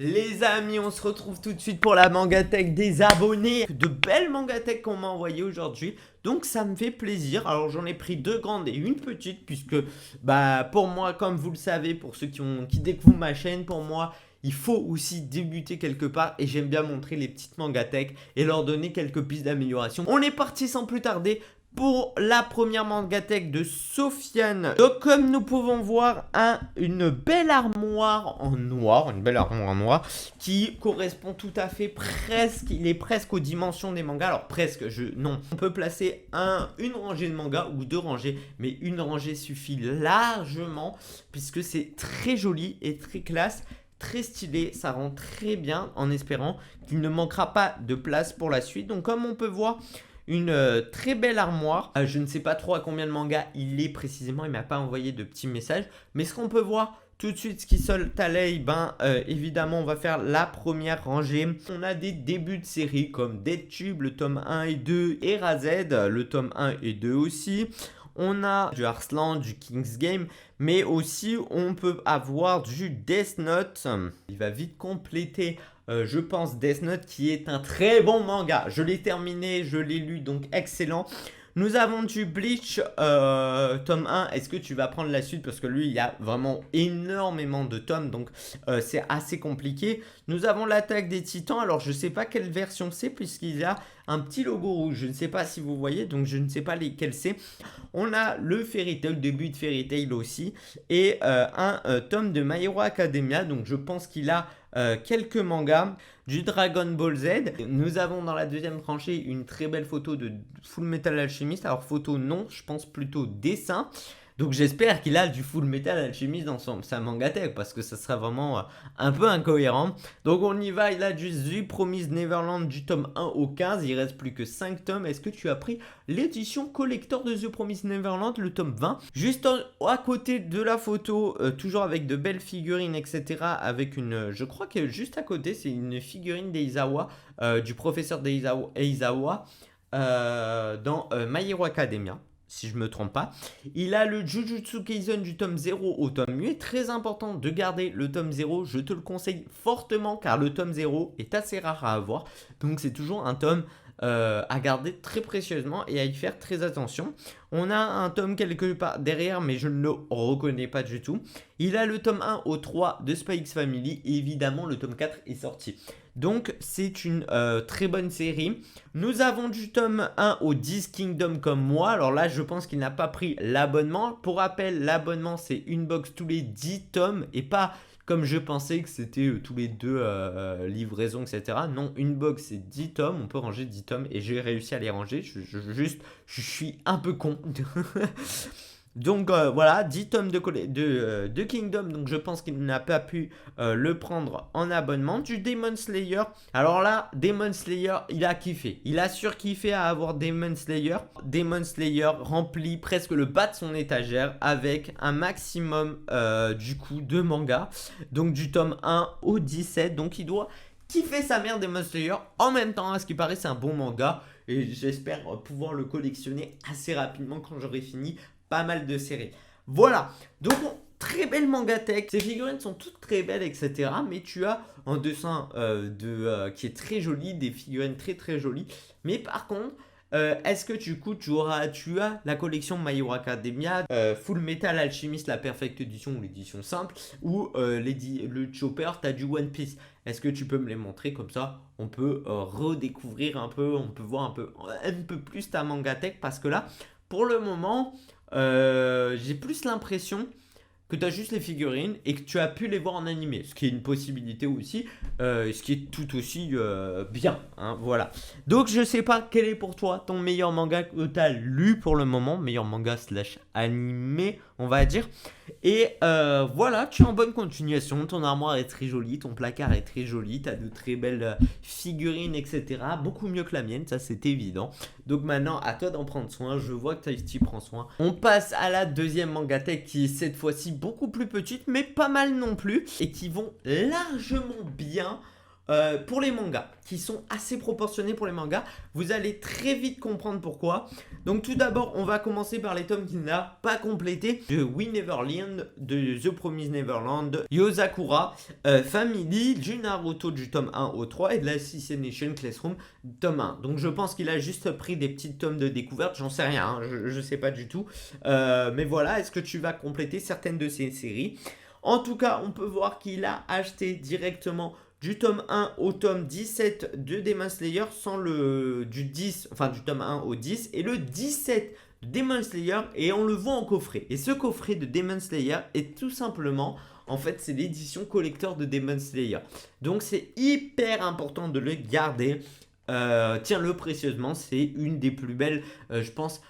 Les amis, on se retrouve tout de suite pour la mangatech des abonnés. De belles mangatech qu'on m'a envoyées aujourd'hui. Donc ça me fait plaisir. Alors j'en ai pris deux grandes et une petite. Puisque pour moi, comme vous le savez, pour ceux qui découvrent ma chaîne, pour moi, il faut aussi débuter quelque part. Et j'aime bien montrer les petites mangatech et leur donner quelques pistes d'amélioration. On est parti sans plus tarder pour la première mangatech de Sofiane. Donc comme nous pouvons voir, une belle armoire en noir, qui correspond tout à fait il est presque aux dimensions des mangas. Alors presque, non, on peut placer une rangée de mangas ou deux rangées, mais une rangée suffit largement puisque c'est très joli et très classe. Très stylé, ça rend très bien en espérant qu'il ne manquera pas de place pour la suite. Donc comme on peut voir, une très belle armoire. Je ne sais pas trop à combien de mangas il est précisément, il ne m'a pas envoyé de petits messages. Mais ce qu'on peut voir tout de suite, ce qui saute à l'œil, évidemment on va faire la première rangée. On a des débuts de série comme Dead Tube, le tome 1 et 2, et Razed, le tome 1 et 2 aussi. On a du Arslan, du King's Game, mais aussi on peut avoir du Death Note. Il va vite compléter, je pense, Death Note, qui est un très bon manga. Je l'ai terminé, je l'ai lu, donc excellent. Nous avons du Bleach, tome 1. Est-ce que tu vas prendre la suite? Parce que lui, il y a vraiment énormément de tomes, donc c'est assez compliqué. Nous avons l'attaque des titans. Alors, je ne sais pas quelle version c'est, puisqu'il y a un petit logo rouge. Je ne sais pas si vous voyez, donc je ne sais pas lesquels c'est. On a le Fairy Tail, le début de Fairy Tail aussi. Et un tome de My Hero Academia. Donc, je pense qu'il a quelques mangas. Du Dragon Ball Z. Nous avons dans la deuxième rangée une très belle photo de Full Metal Alchemist. Alors photo non, je pense plutôt dessin. Donc j'espère qu'il a du Full Metal Alchemist dans sa mangatech, parce que ça serait vraiment un peu incohérent. Donc on y va, il a du The Promised Neverland du tome 1 au 15. Il reste plus que 5 tomes. Est-ce que tu as pris l'édition collector de The Promised Neverland, le tome 20? Juste à côté de la photo, toujours avec de belles figurines, etc. Avec je crois que juste à côté, c'est une figurine d'Eizawa, du professeur d'Eizawa dans My Hero Academia, si je me trompe pas. Il a le Jujutsu Kaisen du tome 0 au tome 8. Très important de garder le tome 0. Je te le conseille fortement, car le tome 0 est assez rare à avoir. Donc c'est toujours un tome à garder très précieusement et à y faire très attention. On a un tome quelque part derrière, mais je ne le reconnais pas du tout. Il a le tome 1 au 3 de Spy X Family. Et évidemment, le tome 4 est sorti. Donc, c'est une très bonne série. Nous avons du tome 1 au 10 Kingdom comme moi. Alors là, je pense qu'il n'a pas pris l'abonnement. Pour rappel, l'abonnement, c'est une box tous les 10 tomes et pas comme je pensais que c'était tous les deux livraisons, etc. Non, une box, c'est 10 tomes. On peut ranger 10 tomes et j'ai réussi à les ranger. Je suis un peu con. Donc voilà, 10 tomes de Kingdom, donc je pense qu'il n'a pas pu le prendre en abonnement. Du Demon Slayer, alors là, Demon Slayer, il a kiffé. Il a surkiffé à avoir Demon Slayer. Demon Slayer remplit presque le bas de son étagère avec un maximum du coup de mangas. Donc du tome 1 au 17, donc il doit kiffer sa mère Demon Slayer. En même temps, à ce qui paraît, c'est un bon manga. Et j'espère pouvoir le collectionner assez rapidement quand j'aurai fini pas mal de séries. Voilà, donc très belle mangatech. Ces figurines sont toutes très belles, etc. Mais tu as un dessin qui est très joli, des figurines très très jolies. Mais par contre, est-ce que tu as la collection My Hero Academia, Full Metal Alchemist, la Perfect Edition ou l'édition simple, ou le Chopper, tu as du One Piece? Est-ce que tu peux me les montrer comme ça? On peut redécouvrir un peu, on peut voir un peu plus ta mangatech, parce que là, pour le moment, j'ai plus l'impression que tu as juste les figurines et que tu as pu les voir en animé, ce qui est une possibilité aussi, ce qui est tout aussi bien, hein, voilà. Donc je sais pas quel est pour toi ton meilleur manga que tu as lu pour le moment, meilleur manga / animé, on va dire. Et voilà, tu es en bonne continuation, ton armoire est très jolie, ton placard est très joli, tu as de très belles figurines, etc. Beaucoup mieux que la mienne, ça c'est évident. Donc maintenant, à toi d'en prendre soin, je vois que tu y prends soin. On passe à la deuxième mangatech qui est cette fois-ci beaucoup plus petite, mais pas mal non plus, et qui vont largement bien pour les mangas, qui sont assez proportionnés pour les mangas. Vous allez très vite comprendre pourquoi. Donc tout d'abord, on va commencer par les tomes qu'il n'a pas complétés. De We Neverland, de The Promised Neverland, Yozakura, Family, du Naruto du tome 1 au 3 et de la Assassination Classroom tome 1. Donc je pense qu'il a juste pris des petits tomes de découverte, j'en sais rien, hein, je sais pas du tout. Mais voilà, est-ce que tu vas compléter certaines de ces séries? En tout cas, on peut voir qu'il a acheté directement du tome 1 au tome 17 de Demon Slayer sans du 10, enfin du tome 1 au 10 et le 17 de Demon Slayer et on le voit en coffret. Et ce coffret de Demon Slayer est tout simplement, en fait, c'est l'édition collector de Demon Slayer. Donc c'est hyper important de le garder. Tiens-le précieusement, c'est une des plus belles, je pense,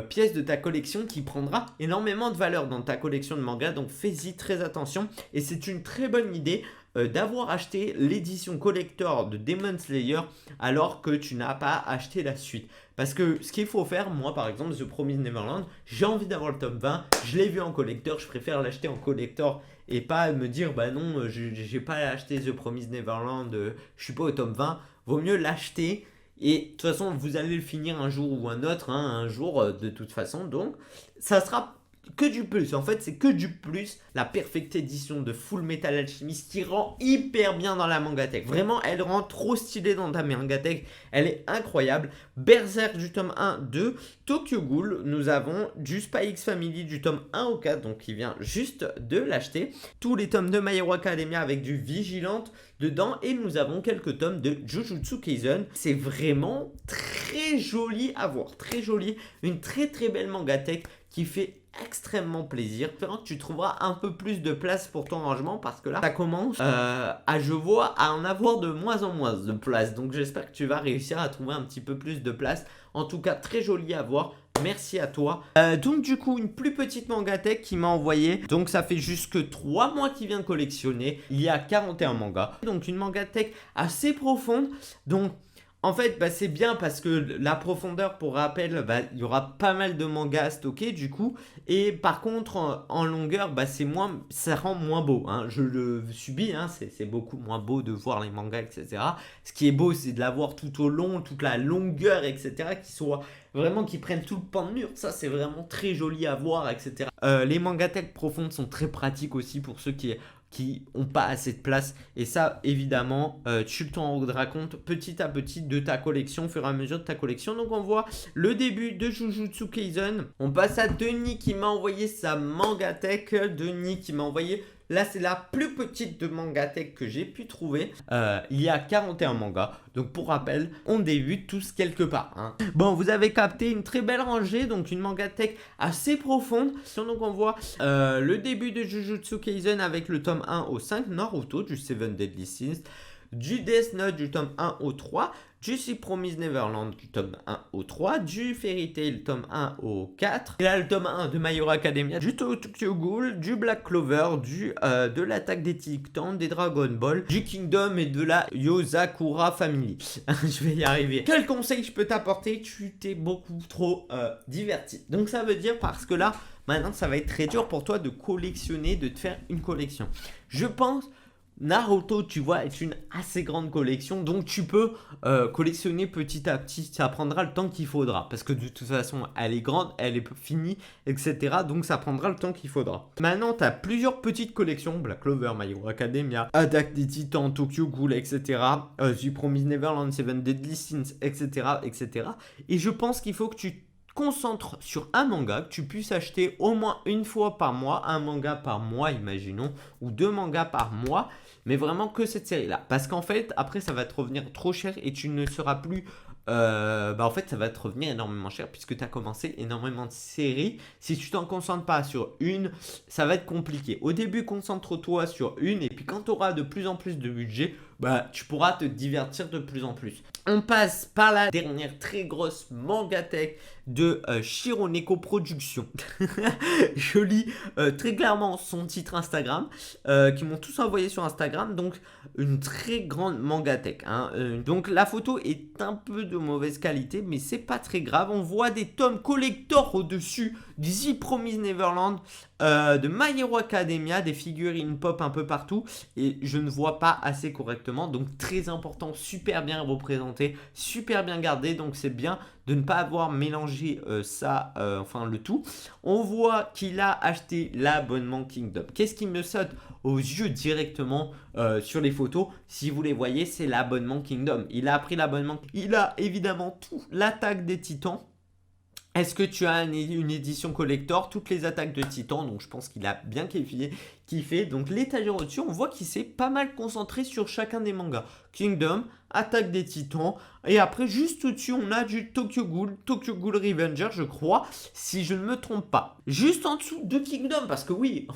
pièces de ta collection qui prendra énormément de valeur dans ta collection de mangas. Donc fais-y très attention et c'est une très bonne idée d'avoir acheté l'édition collector de Demon Slayer alors que tu n'as pas acheté la suite. Parce que ce qu'il faut faire, moi par exemple, The Promised Neverland, j'ai envie d'avoir le tome 20, je l'ai vu en collector, je préfère l'acheter en collector et pas me dire bah non, j'ai pas acheté The Promised Neverland, je suis pas au tome 20, vaut mieux l'acheter. Et de toute façon, vous allez le finir un jour ou un autre, hein, un jour de toute façon. Donc, ça sera que du plus. En fait, c'est que du plus. La Perfect Edition de Full Metal Alchemist qui rend hyper bien dans la mangatech. Vraiment, elle rend trop stylée dans ta mangatech. Elle est incroyable. Berserk du tome 1 de Tokyo Ghoul. Nous avons du Spy X Family du tome 1 au 4. Donc, il vient juste de l'acheter. Tous les tomes de My Hero Academia avec du Vigilante dedans. Et nous avons quelques tomes de Jujutsu Kaisen. C'est vraiment très joli à voir. Très joli. Une très très belle mangatech qui fait extrêmement plaisir. J'espère que tu trouveras un peu plus de place pour ton rangement parce que là ça commence je vois à en avoir de moins en moins de place, donc j'espère que tu vas réussir à trouver un petit peu plus de place. En tout cas très joli à voir, merci à toi. Donc du coup une plus petite mangatech qui m'a envoyé, donc ça fait juste que 3 mois qu'il vient de collectionner, il y a 41 mangas, donc une mangatech assez profonde. Donc en fait, bah, c'est bien parce que la profondeur, pour rappel, bah, il y aura pas mal de mangas stockés du coup. Et par contre, en longueur, bah, ça rend moins beau. Hein. Je le subis, hein, c'est beaucoup moins beau de voir les mangas, etc. Ce qui est beau, c'est de l'avoir tout au long, toute la longueur, etc. Qui prennent tout le pan de mur. Ça, c'est vraiment très joli à voir, etc. Les mangatech profondes sont très pratiques aussi pour ceux qui n'ont pas assez de place. Et ça, évidemment, tu t'en rendras compte petit à petit de ta collection, au fur et à mesure de ta collection. Donc, on voit le début de Jujutsu Kaisen. On passe à Denis qui m'a envoyé sa mangatech. Denis qui m'a envoyé... Là, c'est la plus petite de mangatech que j'ai pu trouver. Il y a 41 mangas. Donc, pour rappel, on débute tous quelque part. Hein. Bon, vous avez capté une très belle rangée. Donc, une mangatech assez profonde. Donc, on voit le début de Jujutsu Kaisen avec le tome 1 au 5. Naruto, du Seven Deadly Sins. Du Death Note, du tome 1 au 3. Du The Promised Neverland du tome 1 au 3, du Fairy Tail tome 1 au 4, et là le tome 1 de My Hero Academia, du Tokyo Ghoul, du Black Clover, de l'attaque des Titans, des Dragon Ball, du Kingdom et de la Yozakura Family. Je vais y arriver. Quel conseil je peux t'apporter? Tu t'es beaucoup trop diverti. Donc ça veut dire parce que là, maintenant ça va être très dur pour toi de collectionner, de te faire une collection. Je pense... Naruto, tu vois, est une assez grande collection, donc tu peux collectionner petit à petit, ça prendra le temps qu'il faudra, parce que de toute façon, elle est grande, elle est finie, etc. Donc ça prendra le temps qu'il faudra. Maintenant, tu as plusieurs petites collections, Black Clover, My Hero Academia, Attack des Titans, Tokyo Ghoul, etc. The Promised Neverland, Seven Deadly Sins, etc., etc. Et je pense qu'il faut que tu concentre sur un manga, que tu puisses acheter au moins une fois par mois, un manga par mois, imaginons, ou 2 mangas par mois, mais vraiment que cette série-là. Parce qu'en fait, après, ça va te revenir trop cher et tu ne seras plus... en fait, ça va te revenir énormément cher puisque tu as commencé énormément de séries. Si tu t'en concentres pas sur une, ça va être compliqué. Au début, concentre-toi sur une et puis quand tu auras de plus en plus de budget, tu pourras te divertir de plus en plus. On passe par la dernière très grosse mangatech de Shironeko Productions. Je lis très clairement son titre Instagram, qui m'ont tous envoyé sur Instagram. Donc, une très grande mangatech. Hein. Donc, la photo est un peu de mauvaise qualité, mais c'est pas très grave. On voit des tomes collector au-dessus du The Promised Neverland, de My Hero Academia, des figurines pop un peu partout, et je ne vois pas assez correctement, donc très important, super bien représenté, super bien gardé, donc c'est bien de ne pas avoir mélangé ça, enfin le tout. On voit qu'il a acheté l'abonnement Kingdom. Qu'est-ce qui me saute aux yeux directement sur les photos? Si vous les voyez, c'est l'abonnement Kingdom. Il a pris l'abonnement. Il a évidemment tout, l'attaque des titans. Est-ce que tu as une édition collector? Toutes les attaques de Titan, donc je pense qu'il a bien kiffé. Donc l'étagère au-dessus, on voit qu'il s'est pas mal concentré sur chacun des mangas. Kingdom, attaque des Titans, et après juste au-dessus, on a du Tokyo Ghoul Revenger, je crois, si je ne me trompe pas. Juste en dessous de Kingdom, parce que oui,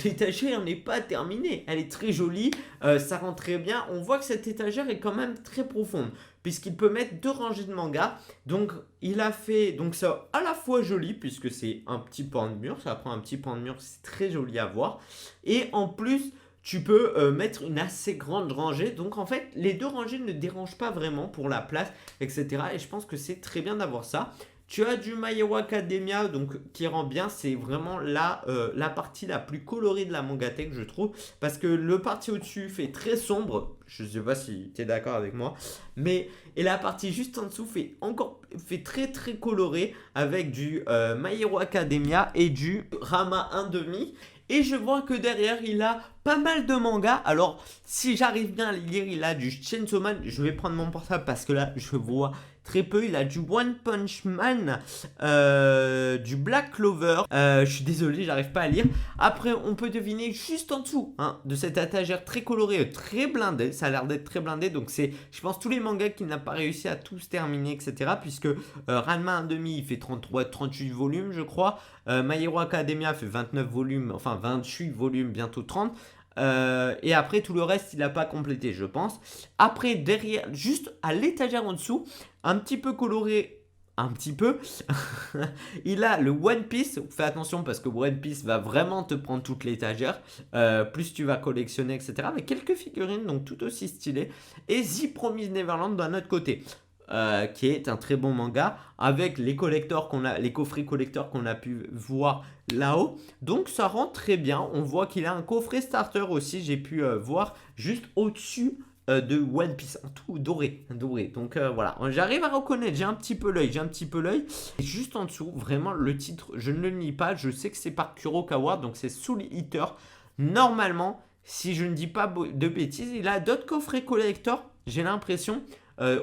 l'étagère n'est pas terminée, elle est très jolie, ça rend très bien. On voit que cette étagère est quand même très profonde, puisqu'il peut mettre 2 rangées de mangas. Donc il a fait, donc ça à la fois joli, puisque c'est un petit pan de mur, ça prend un petit pan de mur, c'est très joli à voir. Et en plus, tu peux mettre une assez grande rangée. Donc en fait, les 2 rangées ne dérangent pas vraiment pour la place, etc. Et je pense que c'est très bien d'avoir ça. Tu as du My Hero Academia, donc qui rend bien, c'est vraiment la partie la plus colorée de la mangatech, je trouve, parce que le parti au-dessus fait très sombre, je sais pas si tu es d'accord avec moi, mais et la partie juste en dessous fait très très coloré avec du My Hero Academia et du Rama 1,5. Et je vois que derrière, il a pas mal de mangas. Alors, si j'arrive bien à les lire, il a du Chainsaw Man. Je vais prendre mon portable parce que là, je vois très peu. Il a du One Punch Man, du Black Clover. Je suis désolé, j'arrive pas à lire. Après, on peut deviner juste en dessous de cette étagère très colorée, très blindée. Ça a l'air d'être très blindé. Donc, c'est, je pense, tous les mangas qu'il n'a pas réussi à tous terminer, etc. Puisque Ranma 1,5, il fait 38 volumes, je crois. My Hero Academia fait 29 volumes, enfin 28 volumes, bientôt 30. Et après tout le reste il n'a pas complété, je pense. Après derrière, juste à l'étagère en dessous, un petit peu coloré, un petit peu il a le One Piece. Fais attention parce que One Piece va vraiment te prendre toute l'étagère, plus tu vas collectionner, etc. Avec quelques figurines, donc tout aussi stylé. Et The Promised Neverland d'un autre côté, qui est un très bon manga avec les coffrets collecteurs qu'on a pu voir là-haut. Donc ça rend très bien. On voit qu'il a un coffret starter aussi, j'ai pu voir juste au-dessus de One Piece, en tout doré. Donc voilà, j'arrive à reconnaître, j'ai un petit peu l'œil. Et juste en dessous, vraiment le titre, je ne le lis pas, je sais que c'est par Kurokawa, donc c'est Soul Eater. Normalement, si je ne dis pas de bêtises, il a d'autres coffrets collector, j'ai l'impression,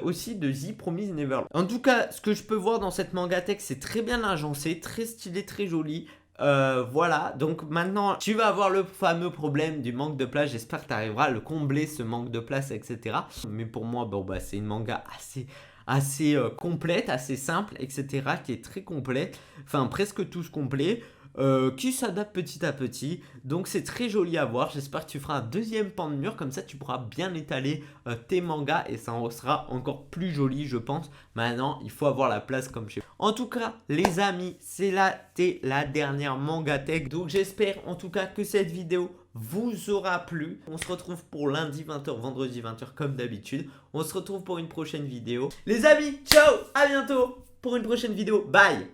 aussi de The Promised Neverland. En tout cas, ce que je peux voir dans cette mangatech, c'est très bien agencé, très stylé, très joli. Voilà, donc maintenant tu vas avoir le fameux problème du manque de place. J'espère que tu arriveras à le combler, ce manque de place, etc. Mais pour moi, bon, bah, c'est une manga assez complète, assez simple, etc. Qui est très complète, enfin presque tous complets. Qui s'adapte petit à petit, donc c'est très joli à voir. J'espère que tu feras un deuxième pan de mur, comme ça tu pourras bien étaler tes mangas et ça en sera encore plus joli, je pense. Maintenant il faut avoir la place comme chez vous. En tout cas les amis, c'était la dernière mangatech, donc j'espère en tout cas que cette vidéo vous aura plu. On se retrouve pour lundi 20h, vendredi 20h comme d'habitude. On se retrouve pour une prochaine vidéo. Les amis, ciao, à bientôt pour une prochaine vidéo, bye.